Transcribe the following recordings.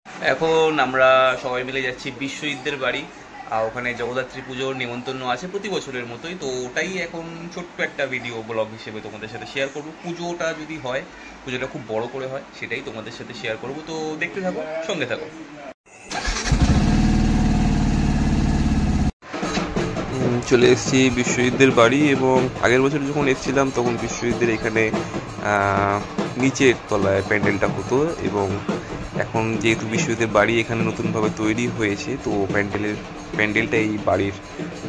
এখন আমরা সবাই মিলে যাচ্ছি বিশ্বজিৎদের বাড়ি। ওখানে জগদ্ধাত্রী পুজোর নিমন্ত্রণ আছে প্রতি বছরের মতোই, তো ওটাই এখন ছোট্ট একটা ভিডিও ব্লগ হিসেবে তোমাদের সাথে শেয়ার করব। পুজোটা যদি হয়, পুজোটা খুব বড় করে হয়, সেটাই তোমাদের সাথে শেয়ার করব। তো দেখতে থাকো, সঙ্গে থাকো। চলে এসেছি বিশ্বজিৎদের বাড়ি, এবং আগের বছর যখন এসেছিলাম তখন বিশ্বজিৎদের এখানে নিচের তলায় প্যান্ডেলটা হতো, এবং এখন যেহেতু বিশ্বজিৎদের বাড়ি এখানে নতুনভাবে তৈরি হয়েছে, তো প্যান্ডেলটা এই বাড়ির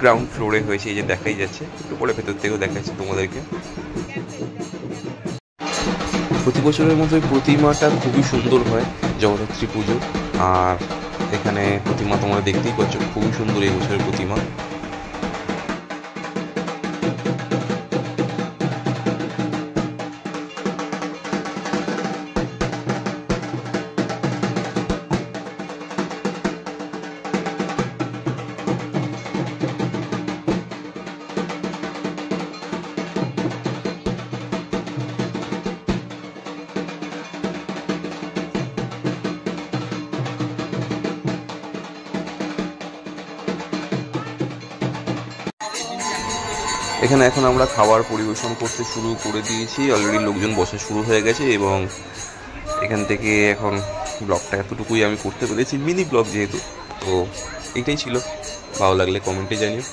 গ্রাউন্ড ফ্লোরে হয়েছে, এই যে দেখাই যাচ্ছে, একটু পরে ভেতর থেকেও দেখা যাচ্ছে তোমাদেরকে। প্রতি বছরের মতোই প্রতিমাটা খুবই সুন্দর হয় জগদ্ধাত্রী পুজো, আর এখানে প্রতিমা তোমরা দেখতেই পাচ্ছ, খুবই সুন্দর এই বছরের প্রতিমা। এখানে এখন আমরা খাবার পরিবেশন করতে শুরু করে দিয়েছি, অলরেডি লোকজন বসা শুরু হয়ে গেছে, এবং এখান থেকে এখন ব্লগটা এতটুকুই আমি করতে পেরেছি, মিনি ব্লগ যেহেতু। তো এইটাই ছিল, ভালো লাগলে কমেন্টে জানিও।